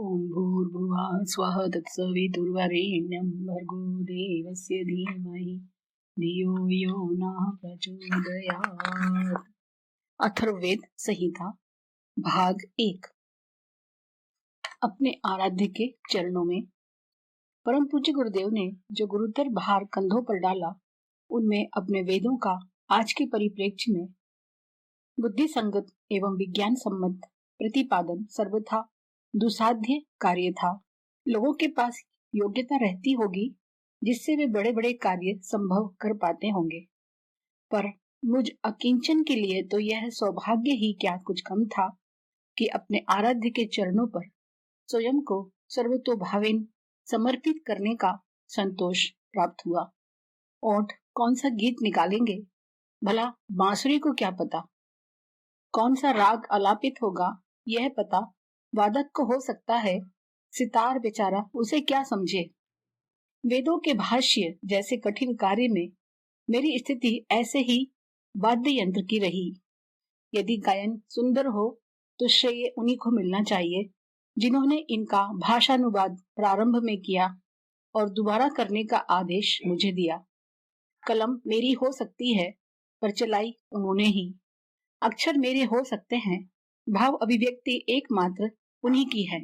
ओम भूर्भुवः स्वः तत्सवितुर्वरेण्यं भर्गो देवस्य धीमहि धियो यो नः प्रचोदयात्। अथर्ववेद संहिता भाग 1। अपने आराध्य के चरणों में परम पूज्य गुरुदेव ने जो गुरुतर भार कंधों पर डाला, उनमें अपने वेदों का आज के परिप्रेक्ष्य में बुद्धि संगत एवं विज्ञान सम्मत प्रतिपादन सर्वथा दुसाध्य कार्य था। लोगों के पास योग्यता रहती होगी जिससे वे बड़े बड़े कार्य संभव कर पाते होंगे, पर मुझ अकिंचन के लिए तो यह सौभाग्य ही क्या कुछ कम था कि अपने आराध्य के चरणों पर स्वयं को सर्वतोभावेन समर्पित करने का संतोष प्राप्त हुआ। ओठ कौन सा गीत निकालेंगे, भला बांसुरी को क्या पता, कौन सा राग आलापित होगा यह पता वादक को हो सकता है, सितार बेचारा उसे क्या समझे। वेदों के भाष्य जैसे कठिन कार्य में मेरी स्थिति ऐसे ही वाद्य यंत्र की रही। यदि गायन सुंदर हो तो श्रेय उन्हीं को मिलना चाहिए जिन्होंने इनका भाषानुवाद प्रारंभ में किया और दोबारा करने का आदेश मुझे दिया। कलम मेरी हो सकती है पर चलाई उन्होंने ही। अक्षर मेरे हो सकते हैं, भाव अभिव्यक्ति एकमात्र उन्हीं की है।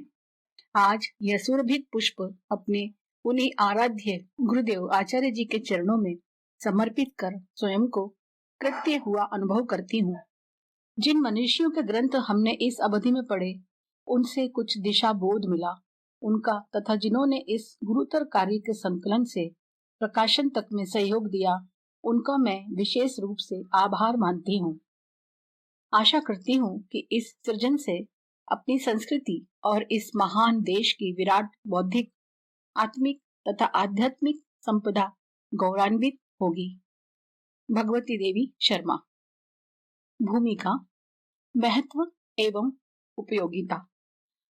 आज यह सुरभित पुष्प अपने उन्हीं आराध्य गुरुदेव आचार्य जी के चरणों में समर्पित कर स्वयं को कृत्य हुआ अनुभव करती हूँ। जिन मनुष्यों के ग्रंथ हमने इस अवधि में पढ़े, उनसे कुछ दिशा बोध मिला। उनका तथा जिन्होंने इस गुरुतर कार्य के संकलन से प्रकाशन तक में सहयोग दिया, उनका मैं विशेष रूप से आभार मानती हूँ। आशा करती हूँ कि इस सृजन से अपनी संस्कृति और इस महान देश की विराट बौद्धिक, आत्मिक तथा आध्यात्मिक संपदा गौरवान्वित होगी। भगवती देवी शर्मा। भूमिका, महत्व एवं उपयोगिता।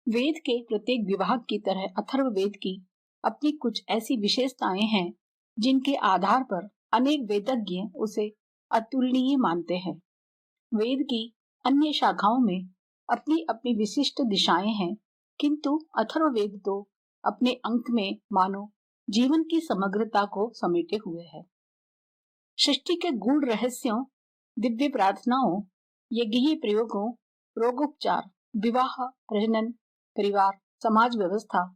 वेद के प्रत्येक विभाग की तरह अथर्ववेद की अपनी कुछ ऐसी विशेषताएं हैं जिनके आधार पर अनेक वेदज्ञ उसे अतुलनीय मानते हैं। वेद की अन्य शाखाओं में अपनी अपनी विशिष्ट दिशाएं हैं, किंतु अथर्ववेद तो अपने अंक में मानो जीवन की समग्रता को समेटे हुए है। सृष्टि के गूढ़ रहस्यों, दिव्य प्रार्थनाओं, यज्ञीय प्रयोगों, रोगोपचार, विवाह, प्रजनन, परिवार, समाज व्यवस्था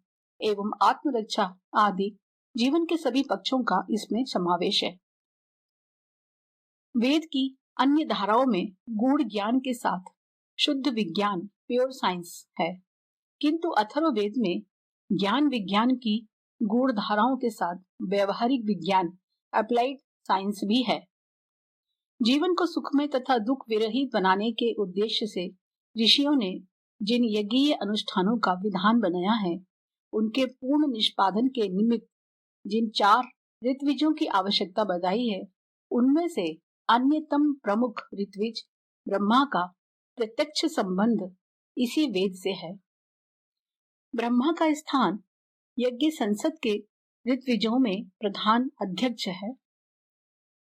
एवं आत्मरक्षा आदि जीवन के सभी पक्षों का इसमें समावेश है। वेद की अन्य धाराओं में गूढ़ ज्ञान के साथ शुद्ध विज्ञान, प्योर साइंस है, किंतु अथर्ववेद में ज्ञान विज्ञान की गूढ़ धाराओं के साथ व्यवहारिक विज्ञान, अप्लाइड साइंस भी है। जीवन को सुखमय तथा दुख विरहित बनाने के उद्देश्य से ऋषियों ने जिन यज्ञीय अनुष्ठानों का विधान बनाया है, उनके पूर्ण निष्पादन के निमित्त जिन 4 ऋत्विजों की आवश्यकता बताई है, उनमें से अन्यतम प्रमुख ऋत्विज ब्रह्मा का प्रत्यक्ष संबंध इसी वेद से है। ब्रह्मा का स्थान यज्ञ संसद के ऋत्विजों में प्रधान अध्यक्ष है।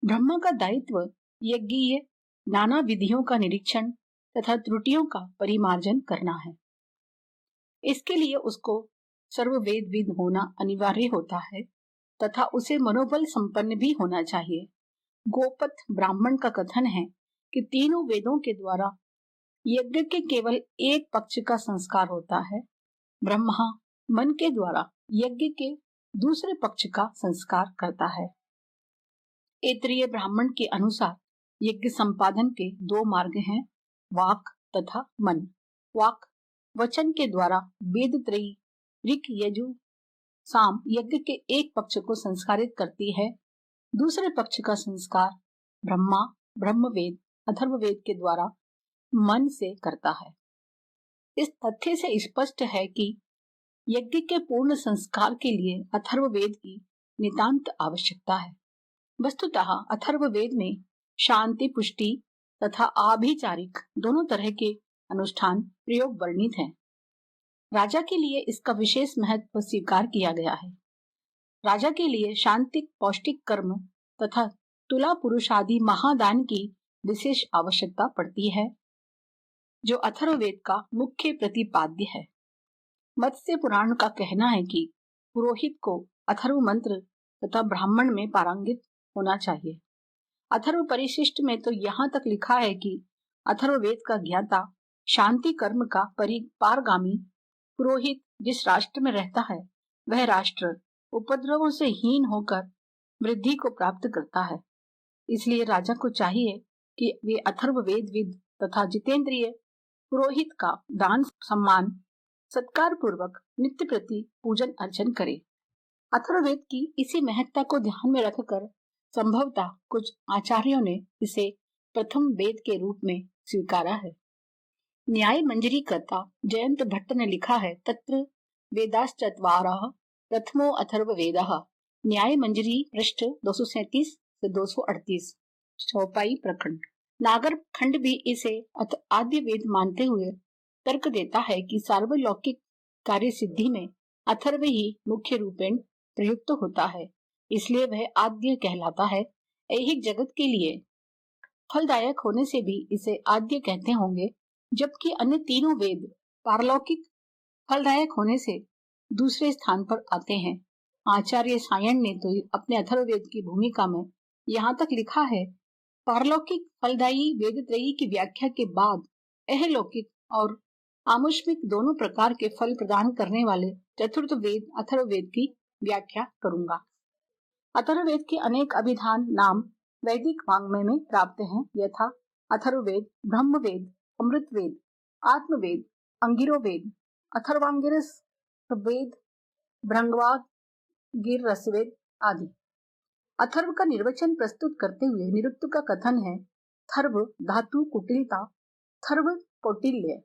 ब्रह्मा का दायित्व यज्ञीय नाना विधियों का निरीक्षण तथा त्रुटियों का परिमार्जन करना है। इसके लिए उसको सर्ववेदविद होना अनिवार्य होता है तथा उसे मनोबल संपन्न भी होना चाहिए। गोपथ ब्राह्मण का कथन है कि तीनों वेदों के द्वारा यज्ञ के केवल एक पक्ष का संस्कार होता है। ब्रह्मा मन के द्वारा यज्ञ के दूसरे पक्ष का संस्कार करता है। ऐतरेय ब्राह्मण के अनुसार यज्ञ संपादन के 2 मार्ग हैं, वाक तथा मन। वाक वचन के द्वारा वेद त्रयी ऋक यजु साम यज्ञ के एक पक्ष को संस्कारित करती है। दूसरे पक्ष का संस्कार ब्रह्मा ब्रह्मवेद अथर्ववेद के द्वारा मन से करता है। इस तथ्य से स्पष्ट है कि यज्ञ के पूर्ण संस्कार के लिए अथर्ववेद की नितांत आवश्यकता है। वस्तुतः अथर्ववेद में शांति, पुष्टि तथा आभिचारिक दोनों तरह के अनुष्ठान प्रयोग वर्णित हैं। राजा के लिए इसका विशेष महत्व स्वीकार किया गया है। राजा के लिए शांतिक पौष्टिक कर्म तथा तुला पुरुष आदि महादान की विशेष आवश्यकता पड़ती है, जो अथर्ववेद का मुख्य प्रतिपाद्य है। मत्स्य पुराण का कहना है कि पुरोहित को अथर्व मंत्र तथा ब्राह्मण में पारंगित होना चाहिए। अथर्व परिशिष्ट में तो यहाँ तक लिखा है कि अथर्ववेद का ज्ञाता शांति कर्म का पारगामी पुरोहित जिस राष्ट्र में रहता है वह राष्ट्र उपद्रवों से हीन होकर वृद्धि को प्राप्त करता है। इसलिए राजा को चाहिए कि वे अथर्ववेदविद तथा जितेंद्रिय पुरोहित का दान सम्मान सत्कार पूर्वक नित्य प्रति पूजन अर्चन करे। अथर्ववेद की इसी महत्ता को ध्यान में रखकर संभवतः कुछ आचार्यों ने इसे प्रथम वेद के रूप में स्वीकारा है। न्याय मंजरी कर्ता जयंत भट्ट ने लिखा है, तत्र वेदाश्चत्वारः प्रथमो अथर्ववेदः। न्याय मंजरी पृष्ठ 237 से 238, चौपाई प्रखंड। नागर खंड भी इसे आद्य वेद मानते हुए तर्क देता है कि सार्वलौकिक कार्य सिद्धि में अथर्व ही मुख्य रूपेण प्रयुक्त होता है, इसलिए वह आद्य कहलाता है। ऐहिक जगत के लिए फलदायक होने से भी इसे आद्य कहते होंगे, जबकि अन्य तीनों वेद पारलौकिक फलदायक होने से दूसरे स्थान पर आते हैं। आचार्य सायण ने तो अपने अथर्ववेद की भूमिका में यहाँ तक लिखा है, पारलौकिक फलदायी वेदत्रयी की व्याख्या के बाद अहलौकिक और आमुष्मिक दोनों प्रकार के फल प्रदान करने वाले चतुर्थ वेद अथर्ववेद की व्याख्या करूंगा। अथर्ववेद के अनेक अभिधान नाम वैदिक वाङ्मय में प्राप्त हैं, यथा अथर्ववेद, ब्रह्मवेद, अमृतवेद, आत्मवेद, अंगिरोवेद, अथर्वांगिरस वेद, भृंगवागिरसवेद आदि। अथर्व का निर्वचन प्रस्तुत करते हुए निरुक्त का कथन है, थर्व धातु कुटिलता, थर्व कौटिल्य,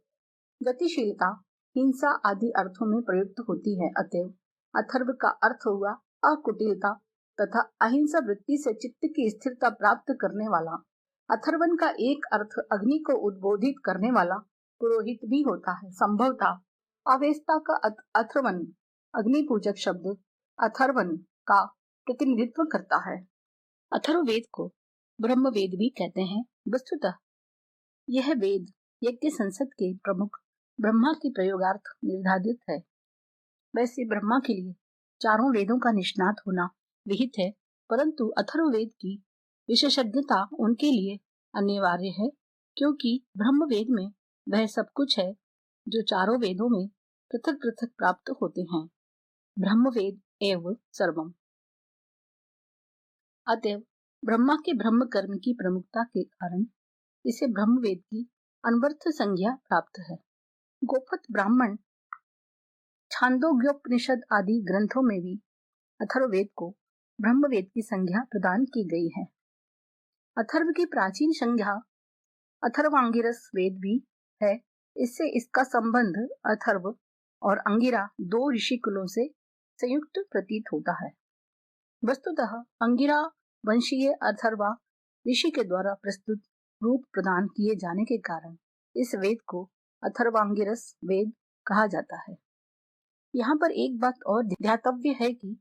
गतिशीलता, हिंसा आदि अर्थों में प्रयुक्त होती है। अतएव अथर्व का अर्थ हुआ अकुटिलता तथा अहिंसा वृत्ति से चित्त की स्थिरता प्राप्त करने वाला। अथर्वन का एक अर्थ अग्नि को उद्बोधित करने वाला पुरोहित भी होता है। संभवतः अवेस्ता का अथर्वन अग्नि पूजक शब्द अथर्वन का प्रतिनिधित्व करता है। अथर्ववेद को ब्रह्मवेद भी कहते हैं। वस्तुतः यह वेद यज्ञ संसद के प्रमुख ब्रह्मा के प्रयोगार्थ निर्धारित है। वैसे ब्रह्मा के लिए चारों वेदों का निष्णात होना विहित है, परंतु अथर्ववेद की विशेषज्ञता उनके लिए अनिवार्य है, क्योंकि ब्रह्मवेद में वह सब कुछ है जो चारों वेदों में पृथक पृथक प्राप्त होते हैं। ब्रह्मवेद एवं सर्वम। अतएव ब्रह्मा के ब्रह्म कर्म की प्रमुखता के कारण इसे ब्रह्मवेद की अनवर्थ संज्ञा प्राप्त है। गोपथ ब्राह्मण, छांदोग्योपनिषद आदि ग्रंथों में भी अथर्ववेद को ब्रह्मवेद की संज्ञा प्रदान की गई है। अथर्व की प्राचीन संज्ञा अथर्वांगिरस वेद भी है। इससे इसका संबंध अथर्व और अंगिरा दो ऋषि कुलों से संयुक्त प्रतीत होता है। वस्तुतः अंगिरा वंशीय अथर्वा ऋषि के द्वारा प्रस्तुत रूप प्रदान किए जाने के कारण इस वेद को अथर्वांगिरस वेद कहा जाता है। यहाँ पर एक बात और ध्यातव्य है कि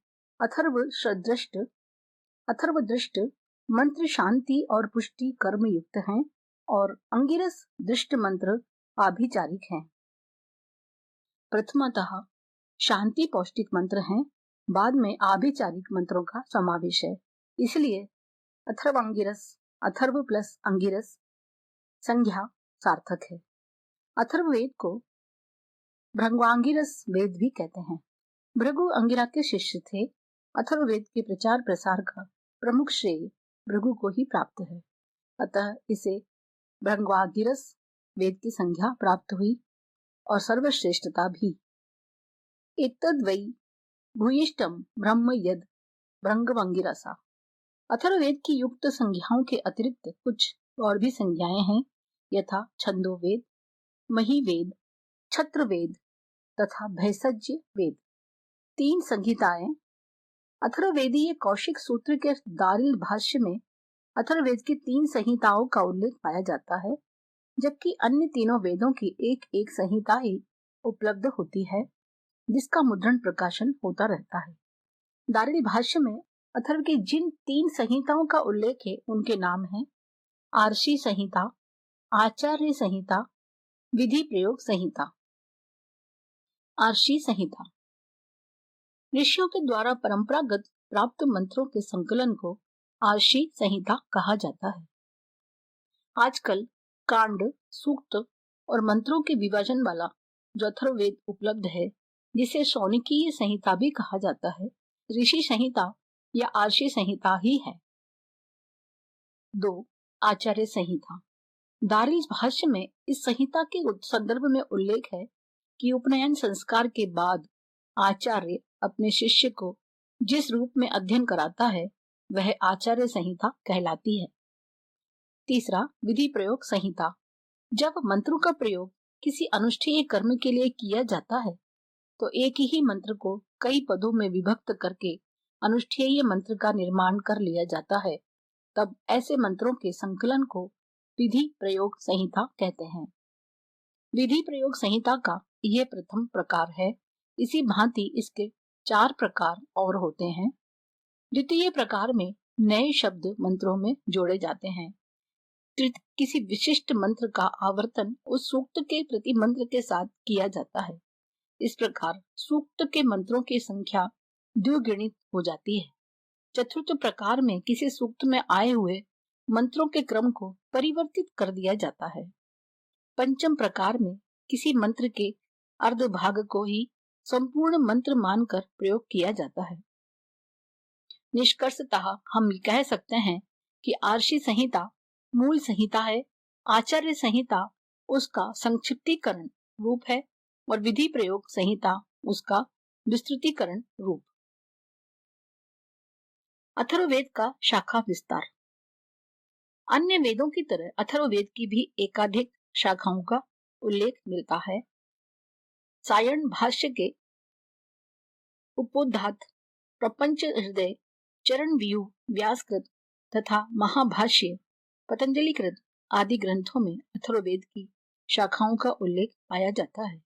अथर्वदृष्ट मंत्र शांति और पुष्टि कर्म युक्त हैं और अंगिरस दृष्ट मंत्र आभिचारिक हैं। प्रथमतः शांति पौष्टिक मंत्र हैं, बाद में आभिचारिक मंत्रों का समावेश है। इसलिए अथर्वांगिरस अथर्व प्लस अंगिरस संज्ञा सार्थक है। अथर्ववेद को भृंगवांगिरस वेद भी कहते हैं। भृगु अंगिरा के शिष्य थे। अथर्ववेद के प्रचार प्रसार का प्रमुख श्रेय भृगु को ही प्राप्त है, अतः इसे भृंगवांगिरस वेद की संज्ञा प्राप्त हुई और सर्वश्रेष्ठता भी। एतद्वै भूयिष्ठम ब्रह्म यद भृंगवांगिरसा। अथर्ववेद की युक्त संज्ञाओं के अतिरिक्त कुछ और भी संज्ञाएं हैं, यथा छंदोवेद, महिवेद, छत्रवेद तथा भैषज्य वेद। 3 संहिताएं। अथर्ववेदीय कौशिक सूत्र के दारिल भाष्य में अथर्ववेद की 3 संहिताओं का उल्लेख पाया जाता है, जबकि अन्य तीनों वेदों की एक एक संहिता ही उपलब्ध होती है, जिसका मुद्रण प्रकाशन होता रहता है। दारिल भाष्य में अथर्व की जिन 3 संहिताओं का उल्लेख है उनके नाम हैं आर्षि संहिता, आचार्य संहिता, विधि प्रयोग संहिता। आर्षी संहिता। ऋषियों के द्वारा परंपरागत प्राप्त मंत्रों के संकलन को आर्षी संहिता कहा जाता है। आजकल कांड, सूक्त और मंत्रों के विभाजन वाला जो अथर्ववेद उपलब्ध है, जिसे शौनकीय संहिता भी कहा जाता है, ऋषि संहिता या आर्षी संहिता ही है। 2. आचार्य संहिता। दारिल भाष्य में इस संहिता के संदर्भ में उल्लेख है कि उपनयन संस्कार के बाद आचार्य अपने शिष्य को जिस रूप में अध्ययन कराता है वह आचार्य संहिता कहलाती है। 3. विधि प्रयोग संहिता। जब मंत्रों का प्रयोग किसी अनुष्ठेय कर्म के लिए किया जाता है तो एक ही मंत्र को कई पदों में विभक्त करके अनुष्ठेय मंत्र का निर्माण कर लिया जाता है, तब ऐसे मंत्रों के संकलन को विधि प्रयोग संहिता कहते हैं। विधि प्रयोग संहिता का यह प्रथम प्रकार है। इसी भांति इसके 4 प्रकार और होते हैं। द्वितीय प्रकार में नए शब्द मंत्रों में जोड़े जाते हैं। किसी विशिष्ट मंत्र का आवर्तन उस सूक्त के प्रति मंत्र के साथ किया जाता है। इस प्रकार सूक्त के मंत्रों की संख्या द्विगुणित हो जाती है। चतुर्थ प्रकार में किसी सूक्त में आए हुए मंत्रों के क्रम को परिवर्तित कर दिया जाता है। पंचम प्रकार में किसी मंत्र के अर्ध भाग को ही संपूर्ण मंत्र मानकर प्रयोग किया जाता है। निष्कर्षतः हम कह सकते हैं कि आर्षी संहिता मूल संहिता है, आचार्य संहिता उसका संक्षिप्तीकरण रूप है और विधि प्रयोग संहिता उसका विस्तृतीकरण रूप। अथर्ववेद का शाखा विस्तार। अन्य वेदों की तरह अथर्ववेद की भी एकाधिक शाखाओं का उल्लेख मिलता है। सायण भाष्य के उपोद्घात, प्रपंच हृदय, चरण व्यूह, व्यासकृत तथा महाभाष्य, पतंजलिकृत आदि ग्रंथों में अथर्ववेद की शाखाओं का उल्लेख पाया जाता है।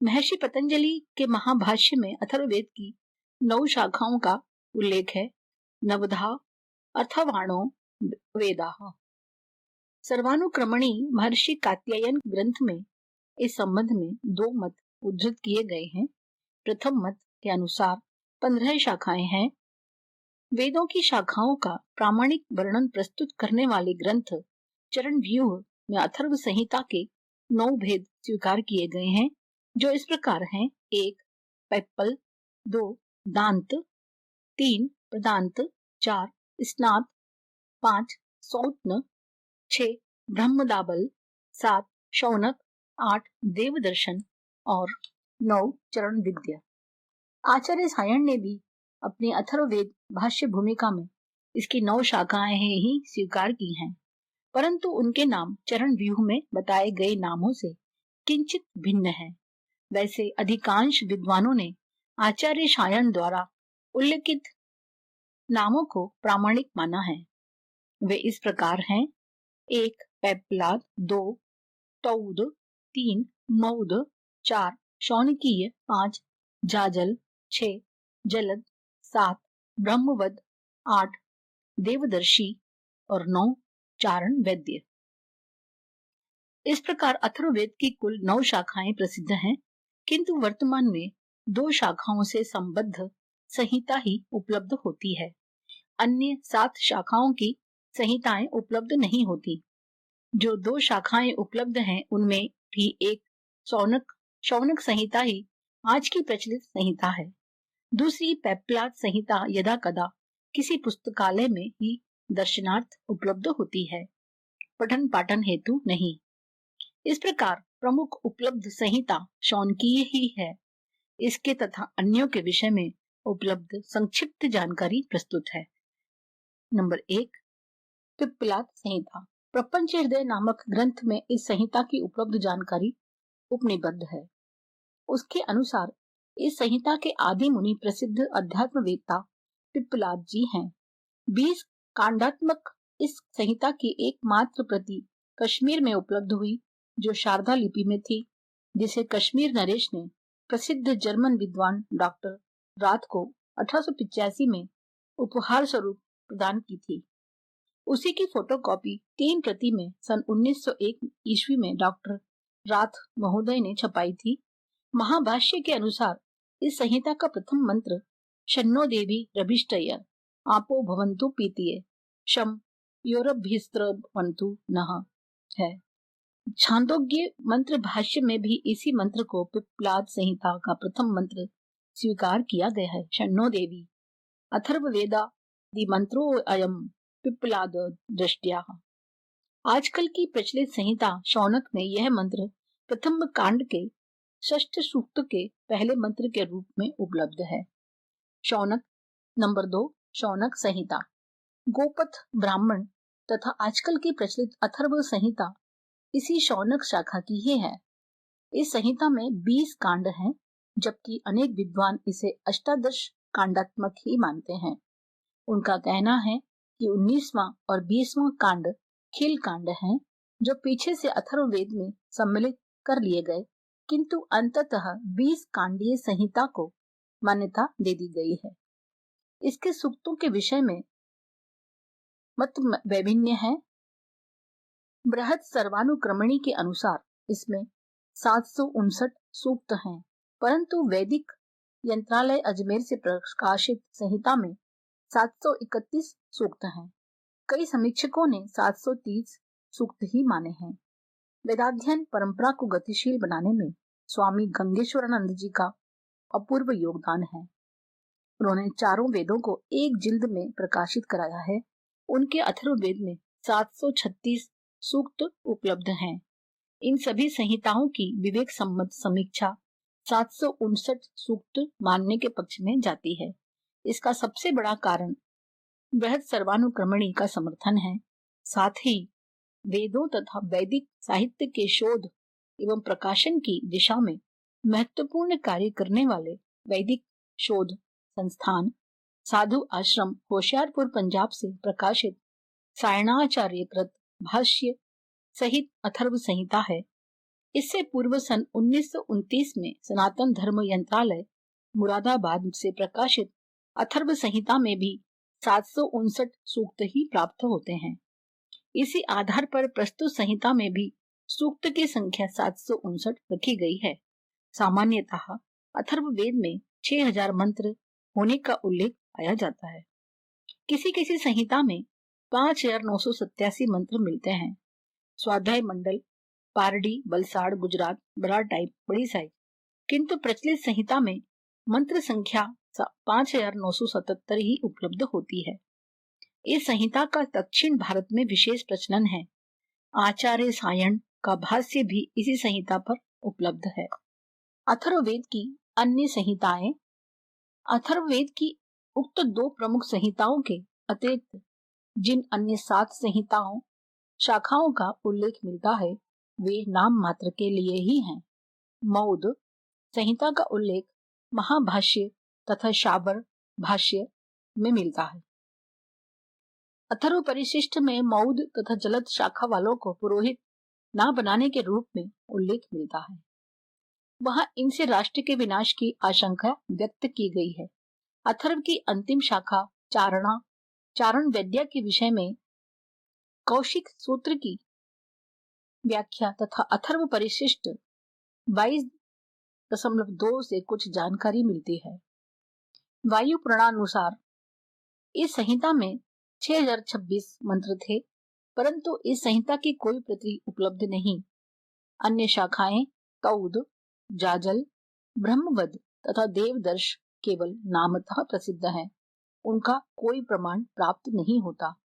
महर्षि पतंजलि के महाभाष्य में अथर्ववेद की 9 शाखाओं का उल्लेख है। नवधा अथर्वाणो वेदाः। सर्वानुक्रमणी महर्षि कात्यायन ग्रंथ में इस संबंध में 2 मत उद्धृत किए गए हैं। प्रथम मत के अनुसार 15 शाखाएं हैं। वेदों की शाखाओं का प्रामाणिक वर्णन प्रस्तुत करने वाले ग्रंथ चरण व्यूह में अथर्व संहिता के 9 भेद स्वीकार किए गए हैं, जो इस प्रकार हैं। 1. पैप्पल, 2. दांत, 3. प्रदांत, 4. स्नात, 5. सौत्न, 6. ब्रह्मदाबल, 7. शौनक, 8. देवदर्शन और 9. चरण विद्या। आचार्य सायण ने भी अपनी अथर्ववेद भाष्य भूमिका में इसकी 9 शाखाएं ही स्वीकार की हैं, परंतु उनके नाम चरण व्यूह में बताए गए नामों से किंचित भिन्न है। वैसे अधिकांश विद्वानों ने आचार्य सायण द्वारा उल्लेखित नामों को प्रामाणिक माना है। वे इस प्रकार हैं। 1. पैप्पलाद, 2. तौद, 3. मौद, 4. शौनकीय, 5. जाजल, 6. जलद, 7. ब्रह्मवद, 8. देवदर्शी और 9. चारण वैद्य। इस प्रकार अथर्ववेद की कुल 9 शाखाएं प्रसिद्ध हैं, किंतु वर्तमान में 2 शाखाओं से संबद्ध संहिता ही उपलब्ध होती है। अन्य 7 शाखाओं की संहिताएं उपलब्ध नहीं होती। जो 2 शाखाएं उपलब्ध हैं उनमें भी एक शौनक संहिता ही आज की प्रचलित संहिता है। दूसरी पैप्पलाद संहिता यदा कदा किसी पुस्तकालय में ही दर्शनार्थ उपलब्ध होती है, पठन पाठन हेतु नहीं। इस प्रकार प्रमुख उपलब्ध संहिता शौनकीय ही है। इसके तथा अन्यों के विषय में उपलब्ध संक्षिप्त जानकारी प्रस्तुत है। नंबर 1. पैप्पलाद संहिता। प्रपंच हृदय नामक ग्रंथ में इस संहिता की उपलब्ध जानकारी उपनिबद्ध है। उसके अनुसार इस संहिता के आदि मुनि प्रसिद्ध अध्यात्मवेत्ता पैप्पलाद जी हैं। 20 कांडात्मक इस संहिता की एकमात्र प्रति कश्मीर में उपलब्ध हुई, जो शारदा लिपि में थी, जिसे कश्मीर नरेश ने प्रसिद्ध जर्मन विद्वान डॉक्टर राथ को 1885 में उपहार स्वरूप प्रदान की थी। उसी की फोटोकॉपी 3 प्रति में सन 1901 ईस्वी में डॉक्टर राथ महोदय ने छपाई थी। महाभाष्य के अनुसार इस संहिता का प्रथम मंत्र शन्नो देवी रभिष्टय आपो भवन्तु पीतिये शम योरभ्यस्त्रवन्तु नः है। छांदोग्य मंत्र भाष्य में भी इसी मंत्र को पिप्पलाद संहिता का प्रथम मंत्र स्वीकार किया गया है। शन्नो देवी अथर्ववेदादि मंत्रो अयम पिप्पलाद दृष्टया। आजकल की प्रचलित संहिता शौनक में यह मंत्र प्रथम कांड के षष्ठ सूक्त के पहले मंत्र के रूप में उपलब्ध है। शौनक नंबर 2 शौनक संहिता गोपथ ब्राह्मण तथा आजकल की प्रचलित अथर्व संहिता इसी शौनक शाखा की ही है। इस संहिता में 20 कांड हैं, जबकि अनेक विद्वान इसे अष्टादश कांडात्मक ही मानते हैं। उनका कहना है कि 19वां और 20वां कांड खिल कांड हैं, जो पीछे से अथर्ववेद में सम्मिलित कर लिए गए, किंतु अंततः 20 कांडीय संहिता को मान्यता दे दी गई है। इसके सूक्तों के विषय में मत वैभिन्न है। बृहद सर्वानुक्रमणी के अनुसार इसमें 759 सूक्त हैं, परंतु वैदिक यंत्रालय अजमेर से प्रकाशित संहिता में 731 सूक्त हैं। कई समीक्षकों ने 730 सूक्त ही माने हैं। वेदाध्ययन परंपरा को गतिशील बनाने में स्वामी गंगेश्वरानंद जी का अपूर्व योगदान है। उन्होंने चारों वेदों को एक जिल्द में प्रकाशित कराया है। उनके अथर्ववेद में 736 सूक्त उपलब्ध हैं। इन सभी संहिताओं की विवेक सम्मत समीक्षा 759 सूक्त मानने के पक्ष में जाती है। इसका सबसे बड़ा कारण बृहद सर्वानुक्रमणी का समर्थन है। साथ ही वेदों तथा वैदिक साहित्य के शोध एवं प्रकाशन की दिशा में महत्वपूर्ण कार्य करने वाले वैदिक शोध संस्थान साधु आश्रम होशियारपुर पंजाब से प्रकाशित सायणाचार्य कृत भाष्य सहित अथर्व संहिता है। इससे पूर्व सन 1929 में सनातन धर्म यंत्रालय मुरादाबाद से प्रकाशित अथर्व संहिता में भी 759 सूक्त ही प्राप्त होते हैं। इसी आधार पर प्रस्तुत संहिता में भी सूक्त की संख्या 759 रखी गई है। सामान्यतः अथर्ववेद में 6000 मंत्र होने का उल्लेख पाया जाता है। किसी किसी संहिता में 5987 मंत्र मिलते हैं। स्वाध्याय मंडल पारडी बलसाड़ गुजरात बड़ा टाइप बड़ी साइज, किंतु प्रचलित संहिता में मंत्र संख्या 5977 ही उपलब्ध होती है। इस संहिता का दक्षिण भारत में विशेष प्रचलन है। आचार्य सायण का भाष्य भी इसी संहिता पर उपलब्ध है। अथर्ववेद की अन्य संहिताएं अथर्ववेद की उक्त 2 प्रमुख संहिताओं के अतिरिक्त जिन अन्य 7 संहिताओं शाखाओं का उल्लेख मिलता है, वे नाम मात्र के लिए ही हैं। मौद संहिता का उल्लेख महाभाष्य तथा शाबर भाष्य में मिलता है। अथर्व परिशिष्ट में मौद तथा जलद शाखा वालों को पुरोहित ना बनाने के रूप में उल्लेख मिलता है। वहां इनसे राष्ट्र के विनाश की आशंका व्यक्त की गई है। अथर्व की अंतिम शाखा चारण वैद्या के विषय में कौशिक सूत्र की व्याख्या तथा अथर्व परिशिष्ट 22.2 से कुछ जानकारी मिलती है। वायु पुराणानुसार इस संहिता में 6026 मंत्र थे, परंतु इस संहिता की कोई प्रति उपलब्ध नहीं। अन्य शाखाएं तौद, जाजल, ब्रह्मवद तथा देवदर्श केवल नामतः प्रसिद्ध हैं। उनका कोई प्रमाण प्राप्त नहीं होता।